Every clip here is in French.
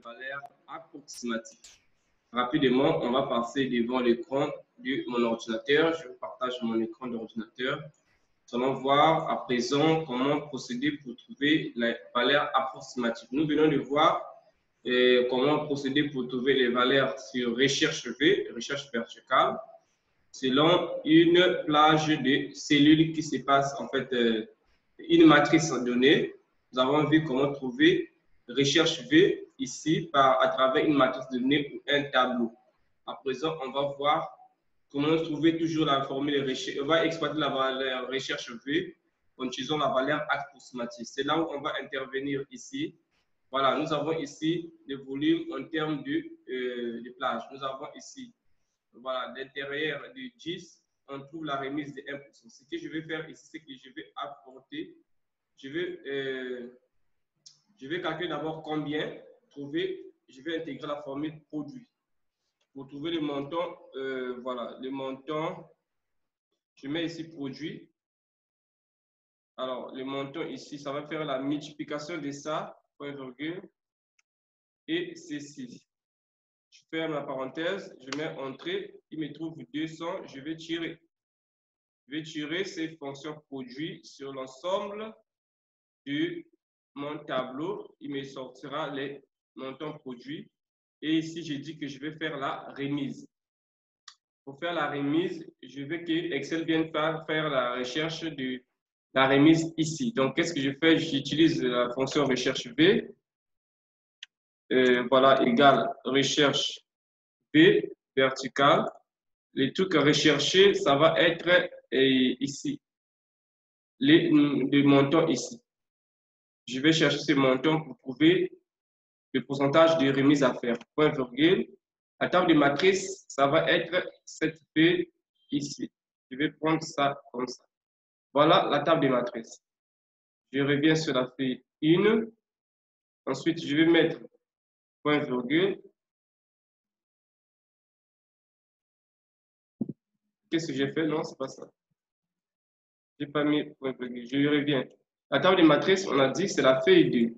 valeurs approximatives. Rapidement, on va passer devant l'écran de mon ordinateur. Je partage mon écran d'ordinateur. Nous allons voir à présent comment procéder pour trouver les valeurs approximatives. Nous venons de voir comment procéder pour trouver les valeurs sur recherche V, recherche verticale, selon une plage de cellules qui se passe en fait une matrice donnée. Nous avons vu comment trouver recherche V ici à travers une matrice de données ou un tableau. À présent, on va voir comment trouver toujours la formule recherche. On va exploiter la valeur recherche V en utilisant la valeur approximative. C'est là où on va intervenir ici. Voilà, nous avons ici le volume en termes de plage. Nous avons ici, voilà, l'intérieur de 10, on trouve la remise de 1%. Ce que je vais faire ici, c'est que je vais apporter, je vais calculer d'abord combien, je vais intégrer la formule produit. Pour trouver le montant, voilà, le montant, je mets ici produit. Alors, le montant ici, ça va faire la multiplication de ça, point virgule, et ceci. Je ferme la parenthèse, je mets entrée, il me trouve 200, je vais tirer. Je vais tirer ces fonctions produits sur l'ensemble de mon tableau. Il me sortira les montants produits. Et ici, j'ai dit que je vais faire la remise. Pour faire la remise, je veux que Excel vienne faire la recherche de la remise ici. Donc, qu'est-ce que je fais? J'utilise la fonction recherche V. Voilà, égale recherche V verticale. Les trucs à rechercher, ça va être ici. Les montants ici. Je vais chercher ces montants pour trouver le pourcentage de remise à faire. Point virgule. La table de matrice, ça va être cette P ici. Je vais prendre ça comme ça. Voilà la table de matrice. Je reviens sur la feuille 1. Ensuite, je vais mettre point virgule. Qu'est-ce que j'ai fait? Non, c'est pas ça. Je n'ai pas mis point virgule. Je reviens. La table de matrice, on a dit que c'est la feuille 2.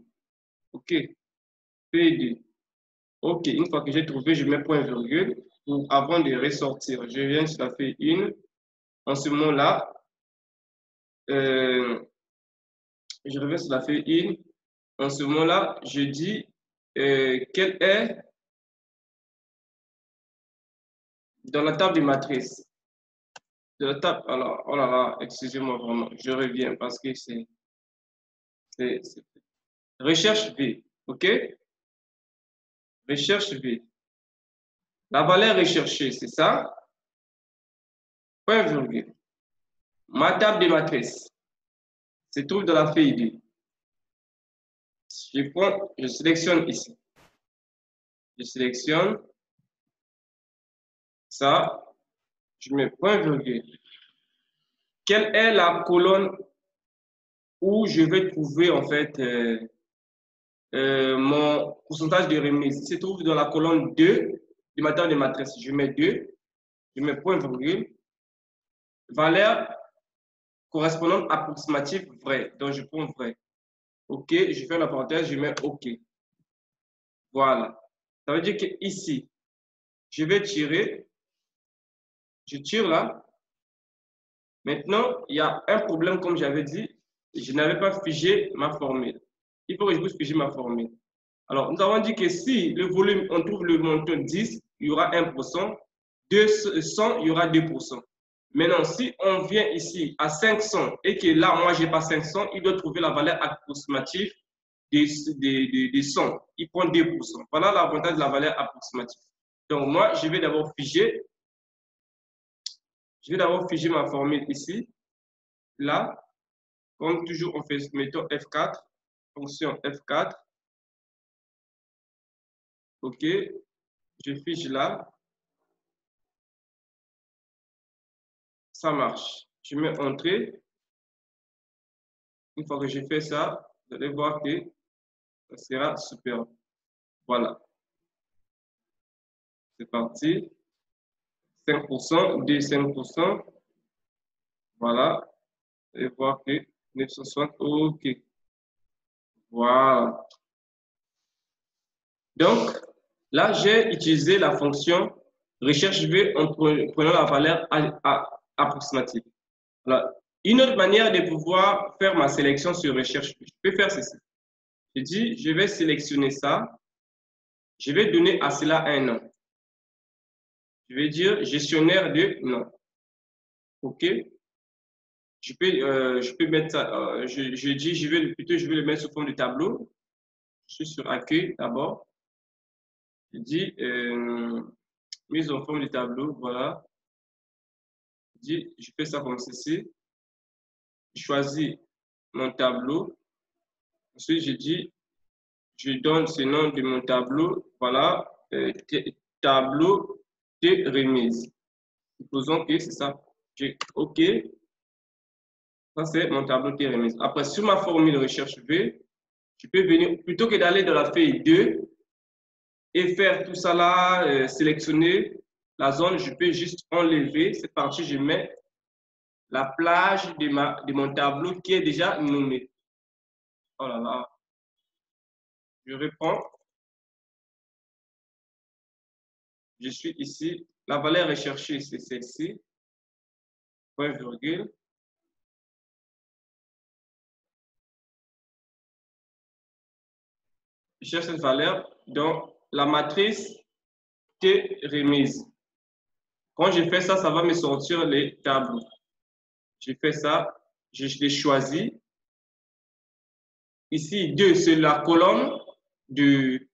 OK. Feuille 2. OK. Une fois que j'ai trouvé, je mets point virgule avant de ressortir. Je viens sur la feuille 1. En ce moment-là, je reviens sur la feuille 1. En ce moment-là, je dis quelle est dans la table de matrice. De la table, alors, oh là là, excusez-moi vraiment, je reviens parce que c'est recherche V, OK? Recherche V. La valeur recherchée, c'est ça? Point virgule. Ma table de matrice se trouve dans la feuille 2. Je sélectionne ici. Je sélectionne ça. Je mets point virgule. Quelle est la colonne où je vais trouver en fait mon pourcentage de remise? Il se trouve dans la colonne 2 du matériel de matrice. Je mets 2. Je mets point virgule. Valeur correspondante approximative vrai. Donc je prends vrai. OK. Je fais la parenthèse. Je mets OK. Voilà. Ça veut dire que ici, je vais tirer. Je tire là. Maintenant, il y a un problème, comme j'avais dit, je n'avais pas figé ma formule. Il faut que je puisse figer ma formule. Alors, nous avons dit que si le volume, on trouve le montant 10, il y aura 1%, 200, il y aura 2%. Maintenant, si on vient ici à 500 et que là, moi, je n'ai pas 500, il doit trouver la valeur approximative de 100. Il prend 2%. Voilà l'avantage de la valeur approximative. Donc, moi, je vais d'abord figer. Je vais d'abord figer ma formule ici. Là, comme toujours, on fait, mettons F4, fonction F4. OK, je fiche là. Ça marche. Je mets entrée. Une fois que j'ai fait ça, vous allez voir que ça sera super. Voilà. C'est parti. 5%, 5%. Voilà. Et voir que 960, OK. Voilà. Donc, là, j'ai utilisé la fonction recherche V en prenant la valeur approximative. Alors, une autre manière de pouvoir faire ma sélection sur recherche V, je peux faire ceci. Je dis, je vais sélectionner ça. Je vais donner à cela un nom. Je vais dire gestionnaire de nom. OK? Je peux mettre ça. Je dis, je vais le mettre sous forme de tableau. Je suis sur accueil d'abord. Je dis mise en forme de tableau. Voilà. Je dis, je fais ça comme ceci. Je choisis mon tableau. Ensuite, je dis, je donne ce nom de mon tableau. Voilà. Tableau de remise. Supposons que c'est ça. OK. Ça, c'est mon tableau de remise. Après, sur ma formule de recherche V, je peux venir, plutôt que d'aller dans la feuille 2 et faire tout ça là, sélectionner la zone, je peux juste enlever cette partie, je mets la plage de mon tableau qui est déjà nommé. Oh là là. Je reprends. Je suis ici. La valeur recherchée, c'est celle-ci. Point virgule. Je cherche cette valeur dans la matrice T remise. Quand je fais ça, ça va me sortir les tableaux. Je fais ça, je les choisis. Ici, 2, c'est la colonne des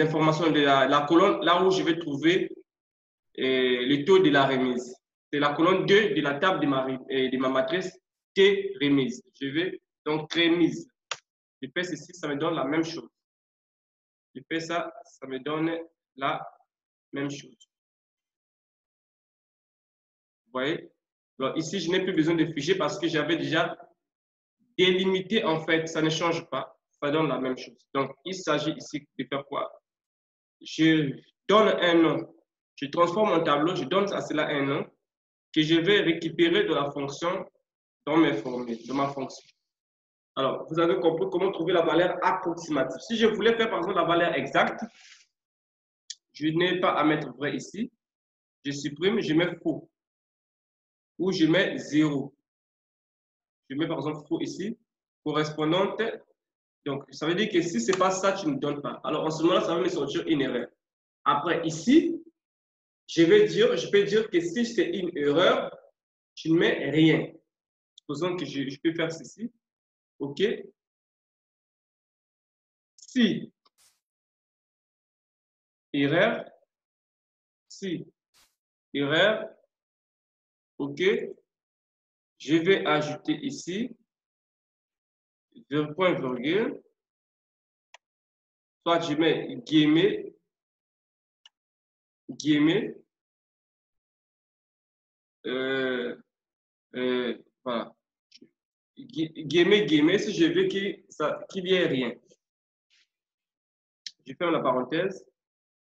informations de la colonne, là où je vais trouver le taux de la remise. C'est la colonne 2 de la table de ma matrice T remise. Je vais donc remise. Je fais ceci, ça me donne la même chose. Je fais ça, ça me donne la même chose. Vous voyez? Donc ici, je n'ai plus besoin de fichier parce que j'avais déjà délimité, en fait, ça ne change pas, ça donne la même chose. Donc, il s'agit ici de faire quoi? Je donne un nom, je transforme mon tableau, je donne à cela un nom que je vais récupérer de la fonction dans mes formules, de ma fonction. Alors, vous avez compris comment trouver la valeur approximative. Si je voulais faire, par exemple, la valeur exacte, je n'ai pas à mettre vrai ici. Je supprime, je mets faux. Ou je mets 0. Je mets, par exemple, faux ici, correspondante. Donc, ça veut dire que si ce n'est pas ça, tu ne donnes pas. Alors, en ce moment-là, ça va me sortir une erreur. Après, ici, je peux dire que si c'est une erreur, tu ne mets rien. Supposons que je peux faire ceci. OK. Si erreur, OK. Je vais ajouter ici point virgule. Soit je mets guillemets, voilà. Guillemets, si je veux qu'il n'y ait rien. Je ferme la parenthèse.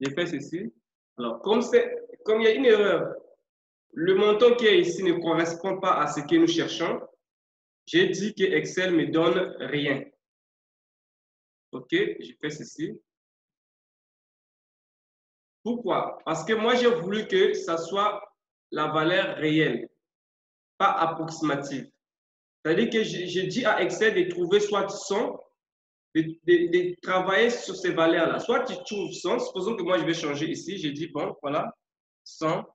Je fais ceci. Alors, comme il y a une erreur, le montant qui est ici ne correspond pas à ce que nous cherchons, j'ai dit que Excel me donne rien. OK, je fais ceci. Pourquoi? Parce que moi, j'ai voulu que ça soit la valeur réelle, pas approximative. C'est-à-dire que j'ai dit à Excel de trouver soit 100, de travailler sur ces valeurs-là. Soit tu trouves 100, supposons que moi, je vais changer ici. J'ai dit, bon, voilà, 100,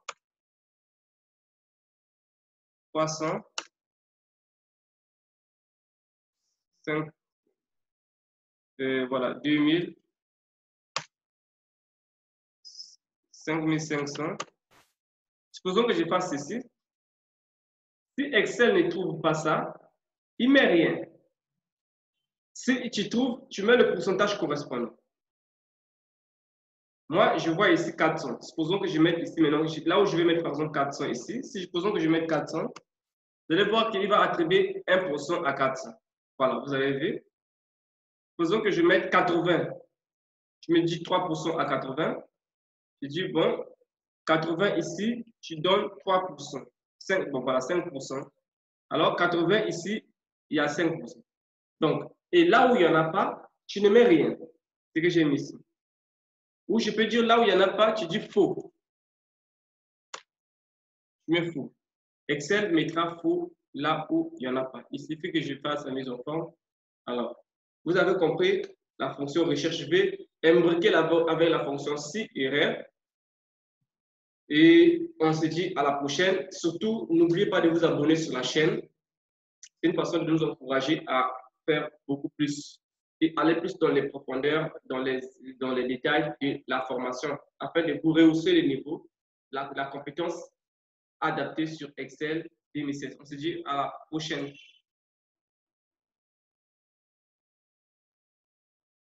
300, 5, voilà, 2000, 5500. Supposons que je fasse ceci. Si Excel ne trouve pas ça, il ne met rien. Si tu trouves, tu mets le pourcentage correspondant. Moi, je vois ici 400. Supposons que je mette ici maintenant, là où je vais mettre par exemple 400 ici. Si supposons que je mette 400, vous allez voir qu'il va attribuer 1% à 400. Voilà, vous avez vu. Supposons que je mette 80. Je me dis 3% à 80. Je dis, bon, 80 ici, tu donnes 3%. 5, bon, voilà, 5%. Alors, 80 ici, il y a 5%. Donc, et là où il n'y en a pas, tu ne mets rien. ce que j'ai mis ici. Ou je peux dire là où il n'y en a pas, tu dis faux. Tu mets faux. Excel mettra faux là où il n'y en a pas. Il suffit que je fasse la mise en forme. Alors, vous avez compris la fonction recherche. Je vais imbriquer avec la fonction si et rare. Et on se dit à la prochaine. Surtout, n'oubliez pas de vous abonner sur la chaîne. C'est une façon de nous encourager à faire beaucoup plus et aller plus dans les profondeurs, dans les détails de la formation, afin de vous rehausser le niveau, la compétence adaptée sur Excel 2016. On se dit à la prochaine.